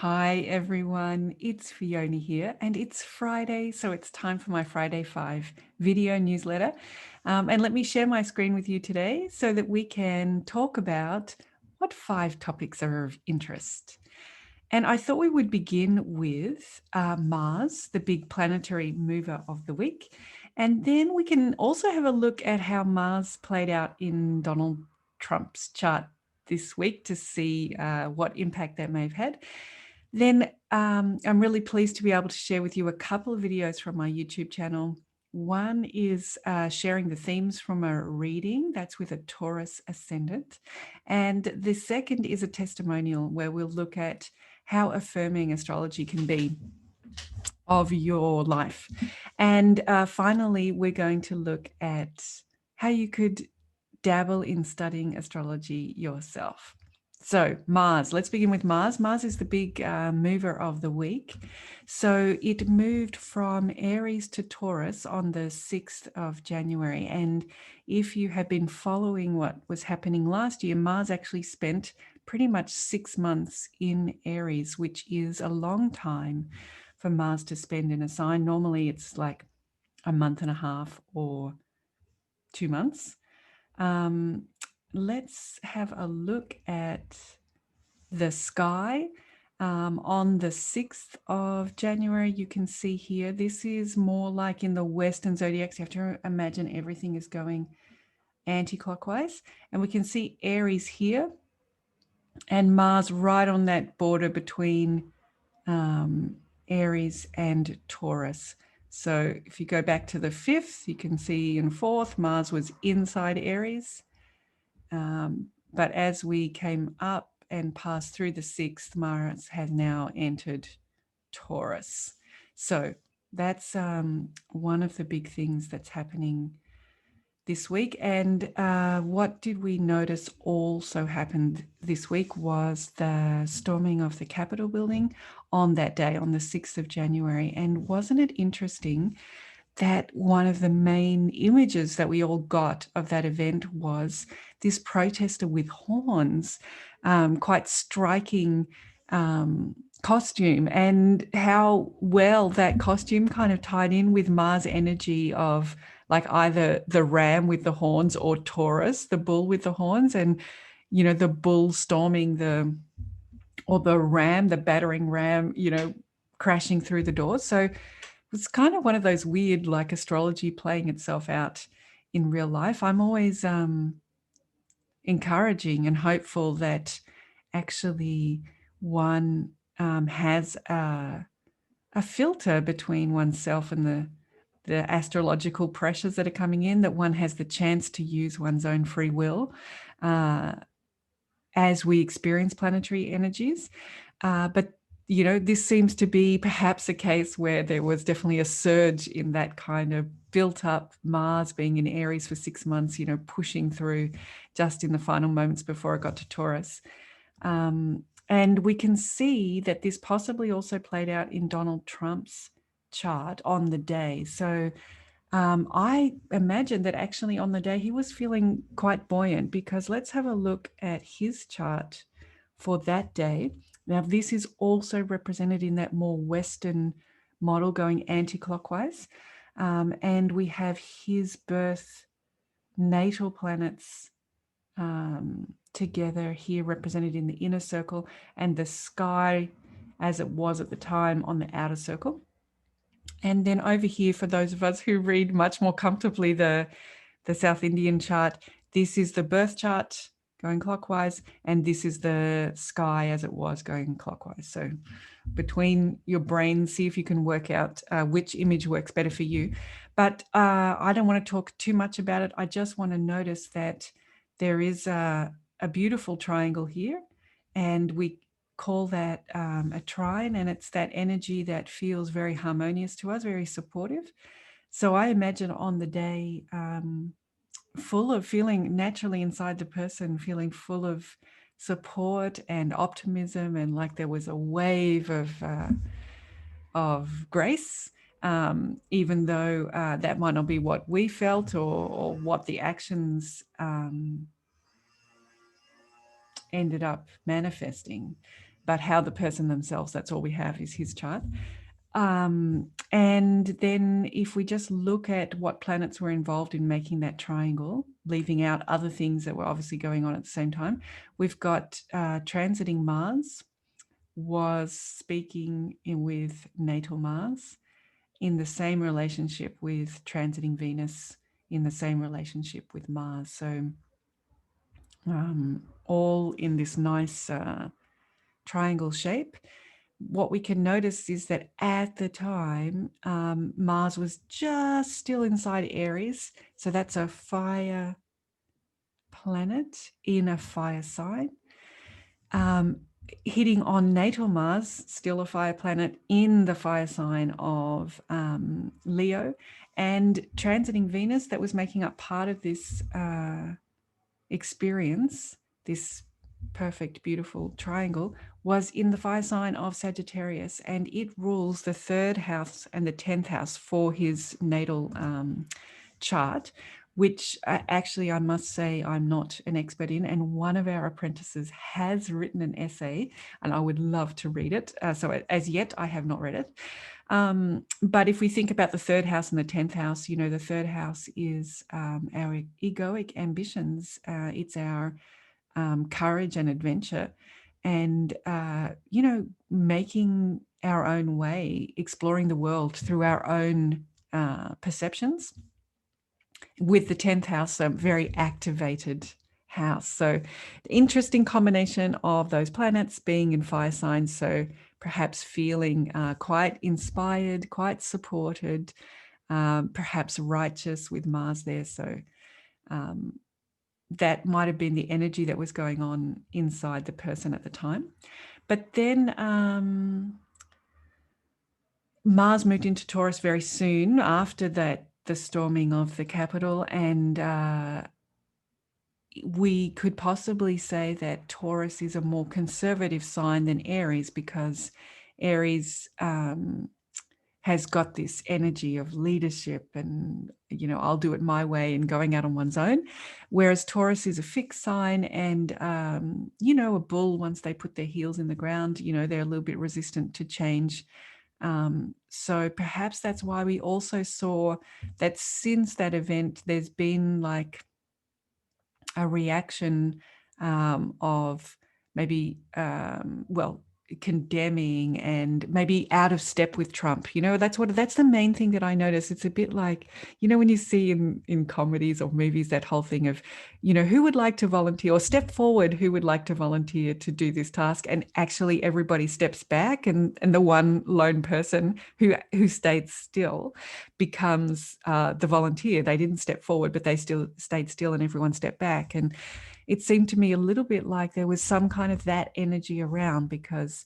Hi everyone, it's Fiona here and it's Friday, so it's time for my Friday 5 video newsletter. And let me share my screen with you today so that we can talk about what 5 topics are of interest. And I thought we would begin with Mars, the big planetary mover of the week. And then we can also have a look at how Mars played out in Donald Trump's chart this week to see what impact that may have had. Then I'm really pleased to be able to share with you a couple of videos from my YouTube channel. One is sharing the themes from a reading that's with a Taurus Ascendant. And the second is a testimonial where we'll look at how affirming astrology can be of your life. And finally, we're going to look at how you could dabble in studying astrology yourself. So Mars, let's begin with Mars. Mars is the big mover of the week. So it moved from Aries to Taurus on the 6th of January. And if you have been following what was happening last year, Mars actually spent pretty much 6 months in Aries, which is a long time for Mars to spend in a sign. Normally it's like a month and a half or 2 months. Let's have a look at the sky. On the 6th of January, you can see here, this is more like in the Western zodiacs. You have to imagine everything is going anti-clockwise. And we can see Aries here and Mars right on that border between Aries and Taurus. So if you go back to the 5th, you can see in 4th, Mars was inside Aries. But as we came up and passed through the 6th, Mars has now entered Taurus. So that's one of the big things that's happening this week. And what did we notice also happened this week was the storming of the Capitol building on that day, on the 6th of January. And wasn't it interesting that one of the main images that we all got of that event was this protester with horns, quite striking costume, and how well that costume kind of tied in with Mars energy of like either the ram with the horns or Taurus, the bull with the horns, and the bull storming the ram, the battering ram, crashing through the doors. So it's kind of one of those weird, like astrology playing itself out in real life. I'm always encouraging and hopeful that actually one has a filter between oneself and the astrological pressures that are coming in, that one has the chance to use one's own free will as we experience planetary energies. But this seems to be perhaps a case where there was definitely a surge in that kind of built up Mars being in Aries for 6 months, pushing through just in the final moments before it got to Taurus. And we can see that this possibly also played out in Donald Trump's chart on the day. So I imagine that actually on the day he was feeling quite buoyant, because let's have a look at his chart for that day. Now, this is also represented in that more Western model going anti-clockwise. And we have his birth natal planets together here represented in the inner circle, and the sky as it was at the time on the outer circle. And then over here, for those of us who read much more comfortably the South Indian chart, this is the birth chart going clockwise, and this is the sky as it was going clockwise. So between your brains, see if you can work out which image works better for you. But I don't want to talk too much about it. I just want to notice that there is a beautiful triangle here, and we call that a trine, and it's that energy that feels very harmonious to us, very supportive. So I imagine on the day, full of feeling naturally inside the person, feeling full of support and optimism, and like there was a wave of grace, even though that might not be what we felt or what the actions ended up manifesting. but how the person themselves, that's all we have, is his chart. And then if we just look at what planets were involved in making that triangle, leaving out other things that were obviously going on at the same time, we've got transiting Mars was speaking with natal Mars in the same relationship with transiting Venus in the same relationship with Mars. So all in this nice triangle shape. What we can notice is that at the time, Mars was just still inside Aries. So that's a fire planet in a fire sign. Hitting on natal Mars, still a fire planet in the fire sign of Leo, and transiting Venus, that was making up part of this experience, this perfect, beautiful triangle, was in the fire sign of Sagittarius, and it rules the 3rd house and the 10th house for his natal chart, which actually I must say I'm not an expert in, and one of our apprentices has written an essay and I would love to read it. So as yet I have not read it. But if we think about the 3rd house and the 10th house, the 3rd house is our egoic ambitions. It's our courage and adventure, and making our own way, exploring the world through our own perceptions, with the 10th house a very activated house. So the interesting combination of those planets being in fire signs, so perhaps feeling quite inspired, quite supported, perhaps righteous with Mars there. So that might have been the energy that was going on inside the person at the time. But then Mars moved into Taurus very soon after that, the storming of the capital, and we could possibly say that Taurus is a more conservative sign than Aries, because Aries has got this energy of leadership and, I'll do it my way and going out on one's own. Whereas Taurus is a fixed sign and, a bull, once they put their heels in the ground, they're a little bit resistant to change. So perhaps that's why we also saw that since that event, there's been like a reaction of maybe, condemning and maybe out of step with Trump. That's the main thing that I notice. It's a bit like, when you see in comedies or movies, that whole thing of, who would like to volunteer, or step forward, who would like to volunteer to do this task, and actually everybody steps back, and the one lone person who stayed still becomes the volunteer. They didn't step forward, but they still stayed still, and everyone stepped back. And it seemed to me a little bit like there was some kind of that energy around, because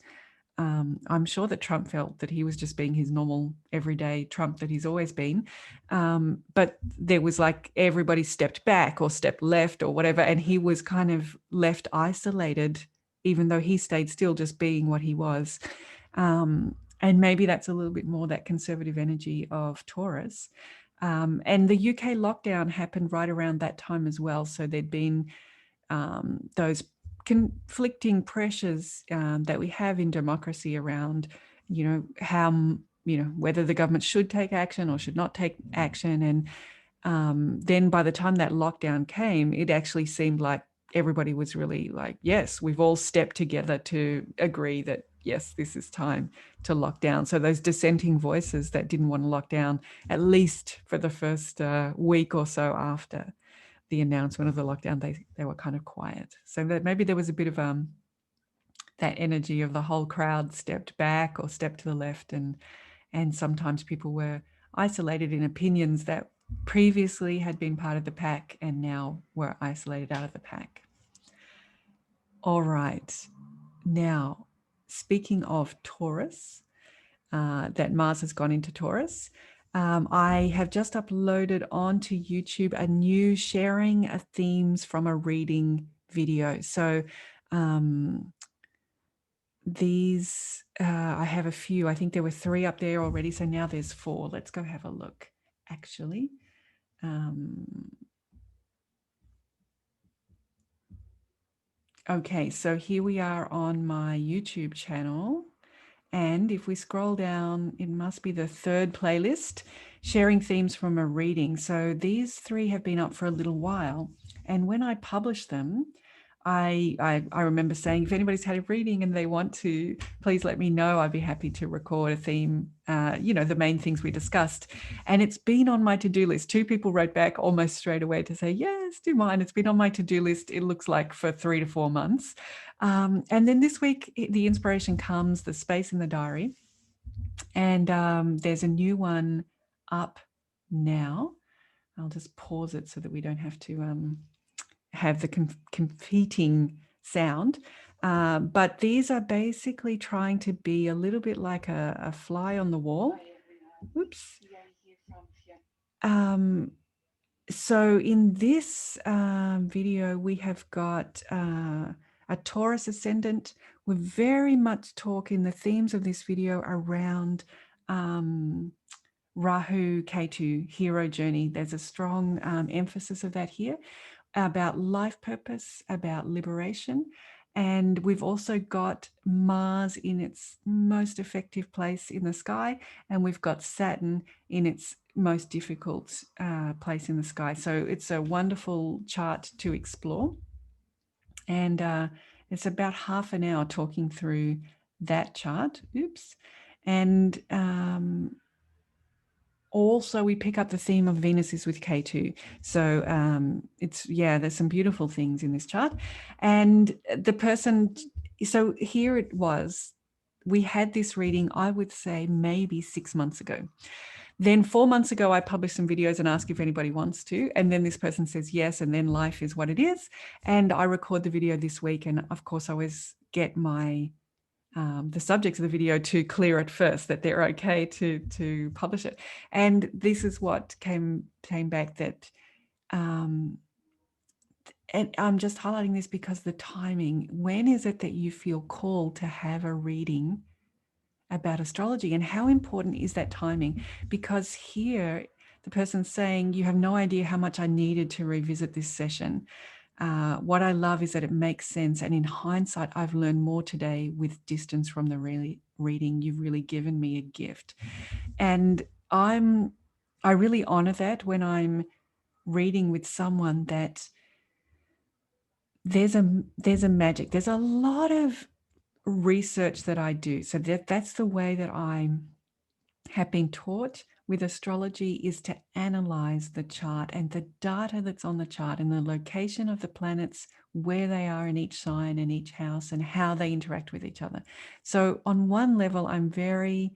I'm sure that Trump felt that he was just being his normal everyday Trump that he's always been. But there was like everybody stepped back or stepped left or whatever, and he was kind of left isolated, even though he stayed still, just being what he was. And maybe that's a little bit more that conservative energy of Taurus. And the UK lockdown happened right around that time as well. So there'd been those conflicting pressures that we have in democracy around, how, whether the government should take action or should not take action. And then by the time that lockdown came, it actually seemed like everybody was really like, yes, we've all stepped together to agree that, yes, this is time to lock down. So those dissenting voices that didn't want to lock down, at least for the first week or so after the announcement of the lockdown, they were kind of quiet. So that maybe there was a bit of that energy of the whole crowd stepped back or stepped to the left, and sometimes people were isolated in opinions that previously had been part of the pack and now were isolated out of the pack. All right. Now, speaking of Taurus, that Mars has gone into Taurus, I have just uploaded onto YouTube a new sharing themes from a reading video. So these, I have a few. I think there were 3 up there already. So now there's 4. Let's go have a look, actually. Okay, so here we are on my YouTube channel. And if we scroll down, it must be the third playlist, sharing themes from a reading. So these three have been up for a little while. And when I published them, I remember saying, if anybody's had a reading and they want to, please let me know. I'd be happy to record a theme, the main things we discussed. And it's been on my to-do list. 2 people wrote back almost straight away to say, yes, do mine. It's been on my to-do list, it looks like, for 3 to 4 months. And then this week, the inspiration comes, the space in the diary. And there's a new one up now. I'll just pause it so that we don't have to have the competing sound. But these are basically trying to be a little bit like a fly on the wall. Oops. So in this video, we have got a Taurus Ascendant. We're very much talking the themes of this video around Rahu Ketu hero journey. There's a strong emphasis of that here, about life purpose, about liberation. And we've also got Mars in its most effective place in the sky, and we've got Saturn in its most difficult place in the sky. So it's a wonderful chart to explore. And it's about half an hour talking through that chart. Oops. And also we pick up the theme of Venus is with K2. So there's some beautiful things in this chart. And the person, so here it was, we had this reading, I would say maybe 6 months ago. Then 4 months ago, I published some videos and asked if anybody wants to. And then this person says yes, and then life is what it is. And I record the video this week. And of course, I always get my the subjects of the video to clear it first, that they're okay to publish it. And this is what came back, that and I'm just highlighting this because the timing, when is it that you feel called to have a reading about astrology, and how important is that timing? Because here the person's saying, you have no idea how much I needed to revisit this session. What I love is that it makes sense. And in hindsight, I've learned more today with distance from the reading. You've really given me a gift. And I really honor that when I'm reading with someone, that there's a magic. There's a lot of research that I do. So that's the way that I have been taught with astrology, is to analyze the chart and the data that's on the chart and the location of the planets, where they are in each sign and each house, and how they interact with each other. So on one level, I'm very,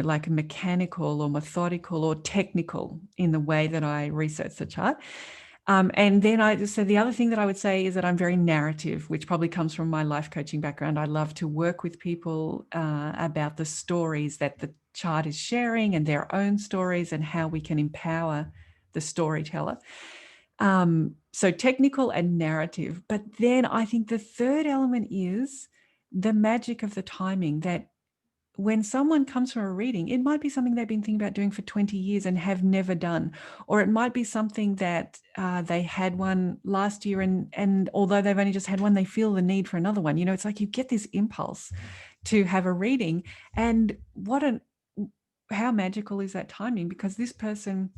like mechanical or methodical or technical in the way that I research the chart. And then so the other thing that I would say is that I'm very narrative, which probably comes from my life coaching background. I love to work with people about the stories that the chart is sharing and their own stories, and how we can empower the storyteller. So technical and narrative. But then I think the third element is the magic of the timing, that when someone comes for a reading, it might be something they've been thinking about doing for 20 years and have never done. Or it might be something that they had one last year, and although they've only just had one, they feel the need for another one. It's like you get this impulse to have a reading. And how magical is that timing? Because this person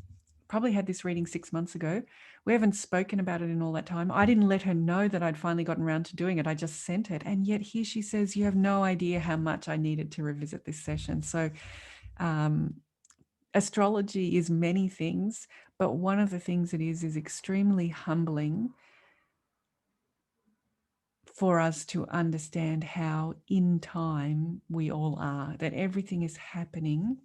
probably had this reading 6 months ago. We haven't spoken about it in all that time. I didn't let her know that I'd finally gotten around to doing it. I just sent it. And yet here she says, you have no idea how much I needed to revisit this session. So astrology is many things, but one of the things it is extremely humbling for us to understand how in time we all are, that everything is happening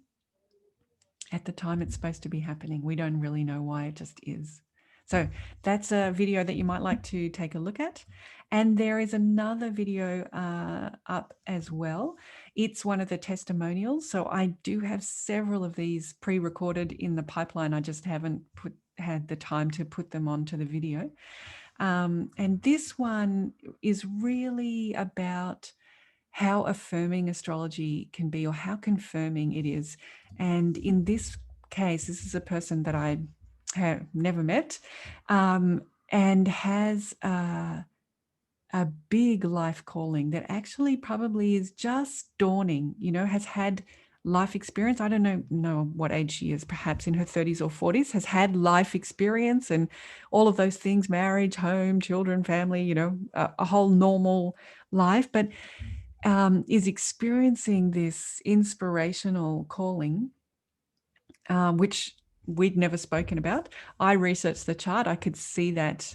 at the time it's supposed to be happening. We don't really know why, it just is. So that's a video that you might like to take a look at. And there is another video up as well. It's one of the testimonials. So I do have several of these pre-recorded in the pipeline. I just haven't had the time to put them onto the video. And this one is really about how affirming astrology can be, or how confirming it is. And in this case, this is a person that I have never met. and has a big life calling that actually probably is just dawning, has had life experience. I don't know what age she is, perhaps in her 30s or 40s, has had life experience and all of those things, marriage, home, children, family, a whole normal life, but is experiencing this inspirational calling, which we'd never spoken about. I researched the chart. I could see that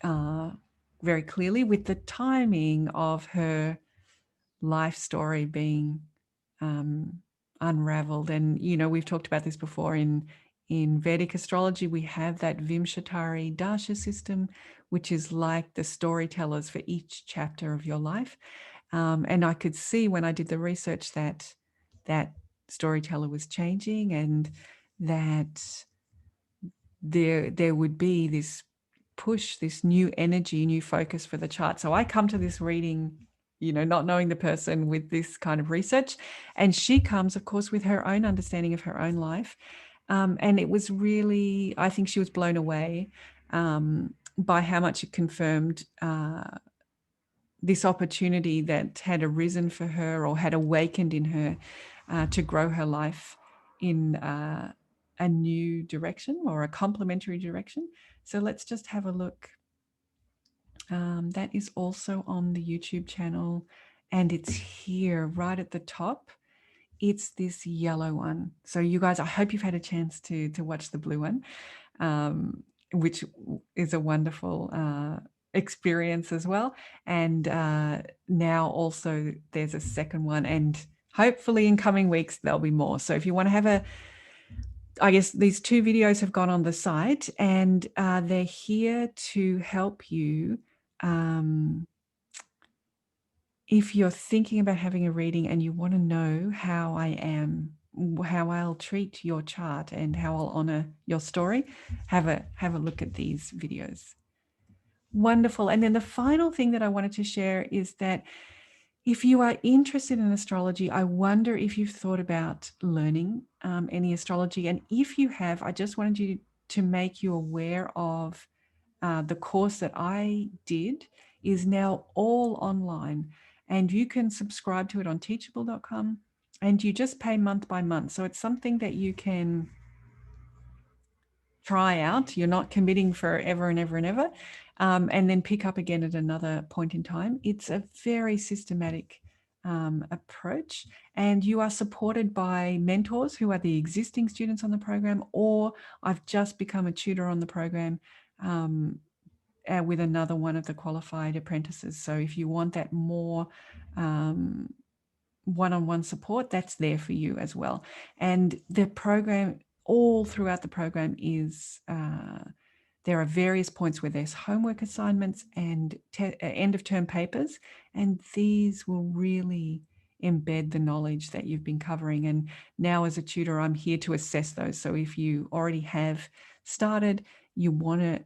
very clearly with the timing of her life story being unraveled. And, we've talked about this before in Vedic astrology. We have that Vimshatari Dasha system, which is like the storytellers for each chapter of your life. And I could see when I did the research that storyteller was changing, and that there would be this push, this new energy, new focus for the chart. So I come to this reading, not knowing the person, with this kind of research. And she comes, of course, with her own understanding of her own life. And it was really, I think she was blown away by how much it confirmed this opportunity that had arisen for her, or had awakened in her, to grow her life in a new direction, or a complementary direction. So let's just have a look. That is also on the YouTube channel, and it's here right at the top. It's this yellow one. So you guys, I hope you've had a chance to watch the blue one, which is a wonderful experience as well. And now also there's a second one, and hopefully in coming weeks there'll be more. So if you want to have I guess these two videos have gone on the site, and they're here to help you. If you're thinking about having a reading and you want to know how I am, how I'll treat your chart, and how I'll honor your story, have a look at these videos. Wonderful. And then the final thing that I wanted to share is that if you are interested in astrology, I wonder if you've thought about learning any astrology. And if you have, I just wanted you to make you aware of the course that I did is now all online, and you can subscribe to it on teachable.com, and you just pay month by month. So it's something that you can try out. You're not committing forever and ever and ever, and then pick up again at another point in time. It's a very systematic approach, and you are supported by mentors who are the existing students on the program, or I've just become a tutor on the program with another one of the qualified apprentices. So if you want that more one-on-one support, that's there for you as well. And the program, all throughout the program, is there are various points where there's homework assignments and end of term papers, and these will really embed the knowledge that you've been covering. And now as a tutor, I'm here to assess those. So if you already have started, you want to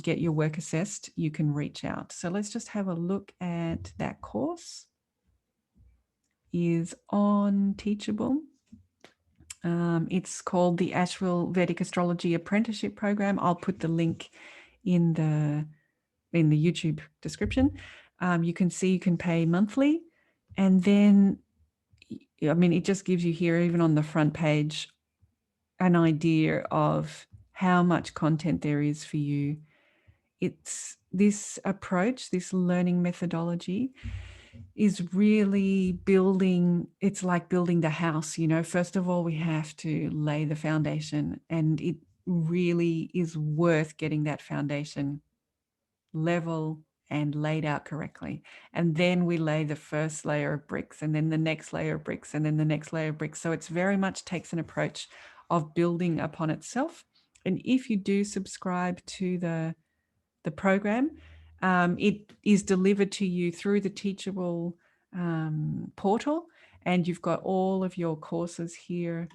get your work assessed, you can reach out. So let's just have a look at that course. Is on Teachable. It's called the Asheville Vedic Astrology Apprenticeship Program. I'll put the link in the YouTube description. You can see you can pay monthly, and then, I mean, it just gives you here, even on the front page, an idea of how much content there is for you. It's this approach, this learning methodology, is really building, it's like building the house. First of all, we have to lay the foundation, and it really is worth getting that foundation level and laid out correctly. And then we lay the first layer of bricks, and then the next layer of bricks, and then the next layer of bricks. So it's very much takes an approach of building upon itself. And if you do subscribe to the program, it is delivered to you through the Teachable portal, and you've got all of your courses here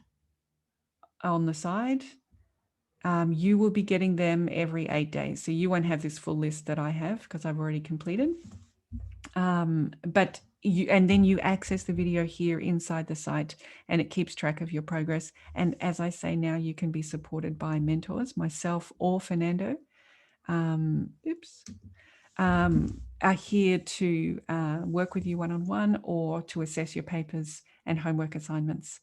on the side. You will be getting them every 8 days, so you won't have this full list that I have because I've already completed. But then you access the video here inside the site, and it keeps track of your progress. And as I say, now you can be supported by mentors, myself or Fernando. are here to work with you one-on-one or to assess your papers and homework assignments.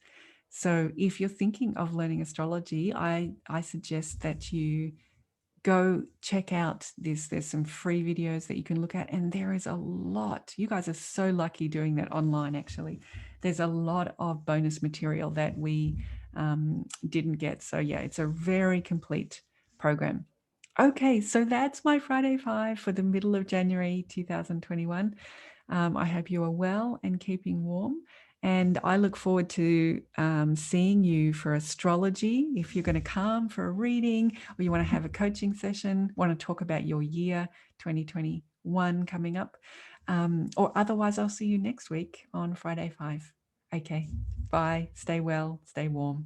So if you're thinking of learning astrology, I suggest that you go check out this. There's some free videos that you can look at, and there is a lot. You guys are so lucky doing that online, actually. There's a lot of bonus material that we didn't get. So yeah, it's a very complete program. Okay, so that's my Friday 5 for the middle of January 2021. I hope you are well and keeping warm. And I look forward to seeing you for astrology. If you're going to come for a reading or you want to have a coaching session, want to talk about your year 2021 coming up, or otherwise, I'll see you next week on Friday 5. Okay, bye. Stay well, stay warm.